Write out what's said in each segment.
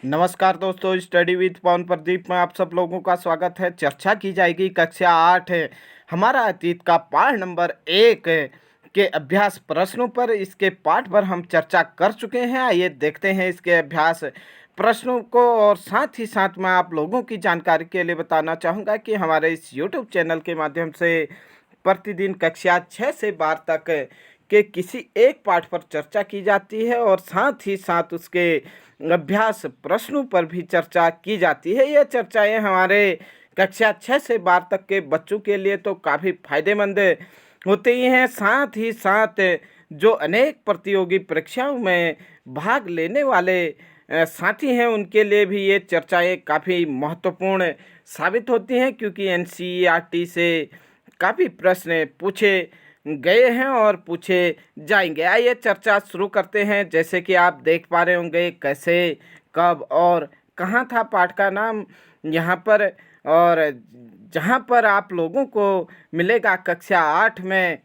नमस्कार दोस्तों, study with पवन प्रदीप में आप सब लोगों का स्वागत है। चर्चा की जाएगी कक्षा 8 हमारा अतीत का पाठ नंबर 1 के अभ्यास प्रश्नों पर। इसके पाठ पर हम चर्चा कर चुके हैं। आइए देखते हैं इसके अभ्यास प्रश्नों को। और साथ ही साथ मैं आप लोगों की जानकारी के लिए बताना चाहूँगा कि हमारे इस यूट्यूब चैनल के माध्यम से प्रतिदिन कक्षा 6 से 12 तक के किसी एक पाठ पर चर्चा की जाती है और साथ ही साथ उसके अभ्यास प्रश्नों पर भी चर्चा की जाती है। ये चर्चाएं हमारे कक्षा 6 से 12 तक के बच्चों के लिए तो काफ़ी फायदेमंद होते ही हैं। साथ ही साथ जो अनेक प्रतियोगी परीक्षाओं में भाग लेने वाले साथी हैं उनके लिए भी ये चर्चाएं काफ़ी महत्वपूर्ण साबित होती हैं, क्योंकि एनसीईआरटी से काफ़ी प्रश्न पूछे गए हैं और पूछे जाएंगे। आइए चर्चा शुरू करते हैं। जैसे कि आप देख पा रहे होंगे कैसे, कब और कहाँ था पाठ का नाम यहाँ पर, और जहाँ पर आप लोगों को मिलेगा कक्षा 8 में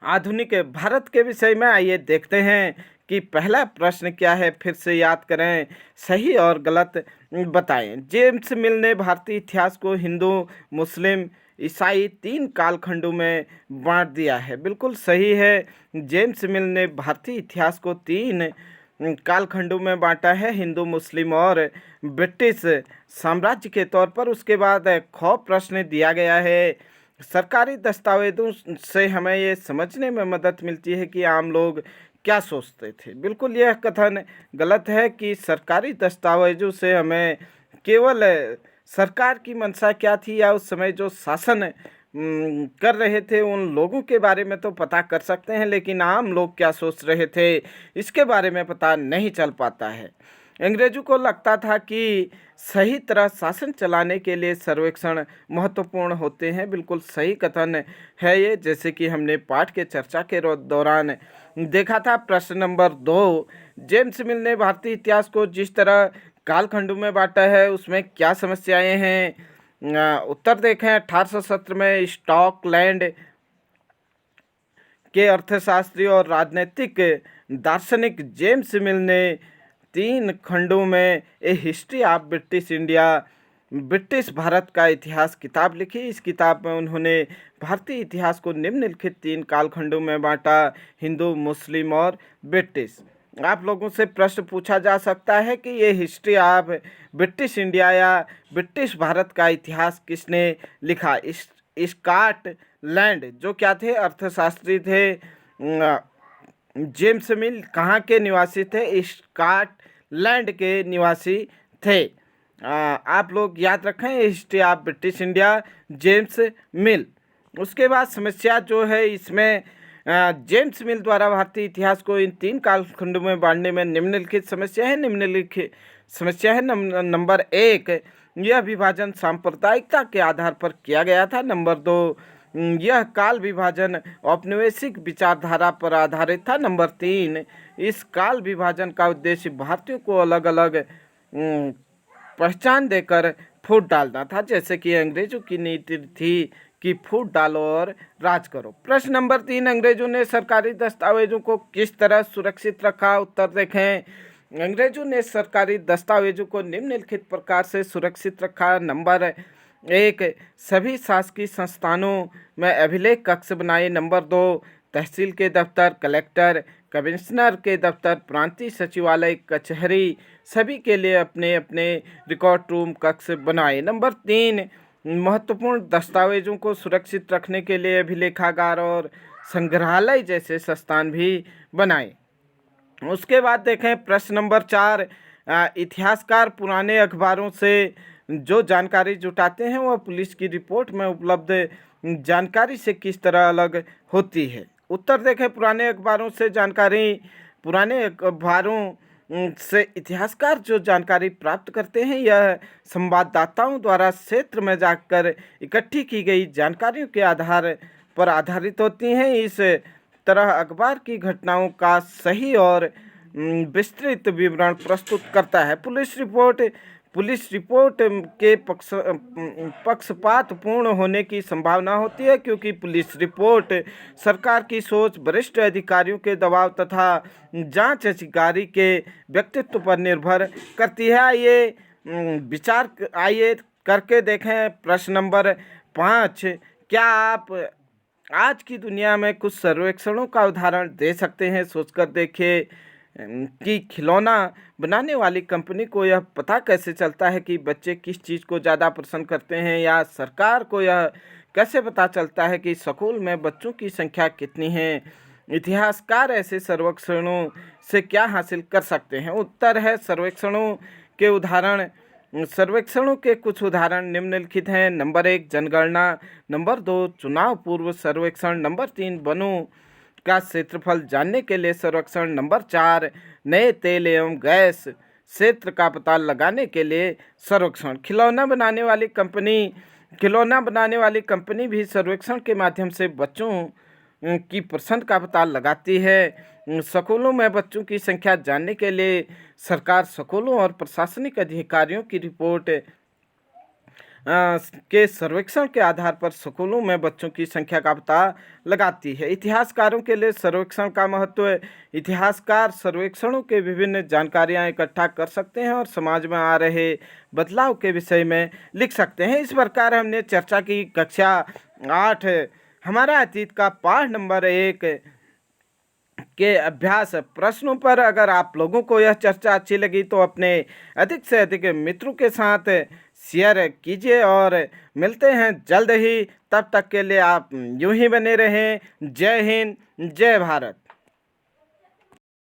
आधुनिक भारत के विषय में। आइए देखते हैं कि पहला प्रश्न क्या है। फिर से याद करें, सही और गलत बताएं। जेम्स मिल ने भारतीय इतिहास को हिंदू, मुस्लिम, ईसाई 3 कालखंडों में बांट दिया है। बिल्कुल सही है। जेम्स मिल ने भारतीय इतिहास को 3 कालखंडों में बांटा है, हिंदू, मुस्लिम और ब्रिटिश साम्राज्य के तौर पर। उसके बाद ख प्रश्न दिया गया है, सरकारी दस्तावेजों से हमें ये समझने में मदद मिलती है कि आम लोग क्या सोचते थे। बिल्कुल यह कथन गलत है कि सरकारी दस्तावेजों से हमें केवल सरकार की मंशा क्या थी या उस समय जो शासन कर रहे थे उन लोगों के बारे में तो पता कर सकते हैं, लेकिन आम लोग क्या सोच रहे थे इसके बारे में पता नहीं चल पाता है। अंग्रेजों को लगता था कि सही तरह शासन चलाने के लिए सर्वेक्षण महत्वपूर्ण होते हैं। बिल्कुल सही कथन है ये, जैसे कि हमने पाठ के चर्चा के दौरान देखा था। प्रश्न नंबर 2, जेम्स मिल ने भारतीय इतिहास को जिस तरह कालखंडों में बांटा है उसमें क्या समस्याएं हैं। उत्तर देखें, 1817 में स्कॉटलैंड के अर्थशास्त्री और राजनीतिक दार्शनिक जेम्स मिल ने 3 खंडों में a history of British India, British Bharat का इतिहास किताब लिखी। इस किताब में उन्होंने भारतीय इतिहास को निम्नलिखित 3 कालखंडों में बांटा, हिंदू, मुस्लिम और ब्रिटिश। आप लोगों से प्रश्न पूछा जा सकता है कि ये हिस्ट्री ऑफ ब्रिटिश इंडिया या ब्रिटिश भारत का इतिहास किसने लिखा। स्कॉटलैंड जो क्या थे, अर्थशास्त्री थे। जेम्स मिल कहाँ के निवासी थे, स्कॉटलैंड के निवासी थे। आप लोग याद रखें, history of British India, James मिल। उसके बाद समस्या जो है इसमें, जेम्स मिल द्वारा भारतीय इतिहास को इन 3 कालखंडों में बांटने में निम्नलिखित समस्या है। निम्नलिखित समस्या है नंबर 1, यह विभाजन सांप्रदायिकता के आधार पर किया गया था। नंबर 2, यह काल विभाजन औपनिवेशिक विचारधारा पर आधारित था। नंबर 3, इस काल विभाजन का उद्देश्य भारतीयों को अलग अलग पहचान देकर फूट डालना था, जैसे कि अंग्रेजों की नीति थी कि फूट डालो और राज करो। प्रश्न नंबर 3, अंग्रेजों ने सरकारी दस्तावेजों को किस तरह सुरक्षित रखा। उत्तर देखें, अंग्रेजों ने सरकारी दस्तावेजों को निम्नलिखित प्रकार से सुरक्षित रखा। नंबर 1, सभी शासकीय संस्थानों में अभिलेख कक्ष बनाए। नंबर 2, तहसील के दफ्तर, कलेक्टर, कमिश्नर के दफ्तर, प्रांतीय सचिवालय, कचहरी सभी के लिए अपने अपने रिकॉर्ड रूम कक्ष बनाए। नंबर 3, महत्वपूर्ण दस्तावेजों को सुरक्षित रखने के लिए अभिलेखागार और संग्रहालय जैसे संस्थान भी बनाए। उसके बाद देखें प्रश्न नंबर 4, इतिहासकार पुराने अखबारों से जो जानकारी जुटाते हैं वह पुलिस की रिपोर्ट में उपलब्ध जानकारी से किस तरह अलग होती है। उत्तर देखें, पुराने अखबारों से जानकारी, पुराने अखबारों से इतिहासकार जो जानकारी प्राप्त करते हैं यह संवाददाताओं द्वारा क्षेत्र में जाकर इकट्ठी की गई जानकारियों के आधार पर आधारित होती हैं। इस तरह अखबार की घटनाओं का सही और विस्तृत विवरण प्रस्तुत करता है। पुलिस रिपोर्ट पुलिस रिपोर्ट के पक्षपातपूर्ण होने की संभावना होती है, क्योंकि पुलिस रिपोर्ट सरकार की सोच, वरिष्ठ अधिकारियों के दबाव तथा जांच अधिकारी के व्यक्तित्व पर निर्भर करती है। आइए करके देखें प्रश्न नंबर 5। क्या आप आज की दुनिया में कुछ सर्वेक्षणों का उदाहरण दे सकते हैं? सोचकर देखिए कि खिलौना बनाने वाली कंपनी को यह पता कैसे चलता है कि बच्चे किस चीज़ को ज़्यादा पसंद करते हैं, या सरकार को यह कैसे पता चलता है कि स्कूल में बच्चों की संख्या कितनी है? इतिहासकार ऐसे सर्वेक्षणों से क्या हासिल कर सकते हैं? उत्तर है सर्वेक्षणों के कुछ उदाहरण निम्नलिखित हैं। नंबर 1 जनगणना, नंबर 2 चुनाव पूर्व सर्वेक्षण, नंबर 3 वनों का क्षेत्रफल जानने के लिए सर्वेक्षण, नंबर 4 नए तेल एवं गैस क्षेत्र का पता लगाने के लिए सर्वेक्षण। खिलौना बनाने वाली कंपनी भी सर्वेक्षण के माध्यम से बच्चों की पसंद का पता लगाती है। स्कूलों में बच्चों की संख्या जानने के लिए सरकार स्कूलों और प्रशासनिक अधिकारियों की रिपोर्ट के सर्वेक्षण के आधार पर स्कूलों में बच्चों की संख्या का पता लगाती है। इतिहासकारों के लिए सर्वेक्षण का महत्व है। इतिहासकार सर्वेक्षणों के विभिन्न जानकारियां इकट्ठा कर सकते हैं और समाज में आ रहे बदलाव के विषय में लिख सकते हैं। इस प्रकार हमने चर्चा की कक्षा 8 हमारा अतीत का पाठ नंबर 1 के अभ्यास प्रश्नों पर। अगर आप लोगों को यह चर्चा अच्छी लगी तो अपने अधिक से अधिक मित्रों के साथ शेयर कीजिए, और मिलते हैं जल्द ही। तब तक के लिए आप यूं ही बने रहें। जय हिंद, जय भारत।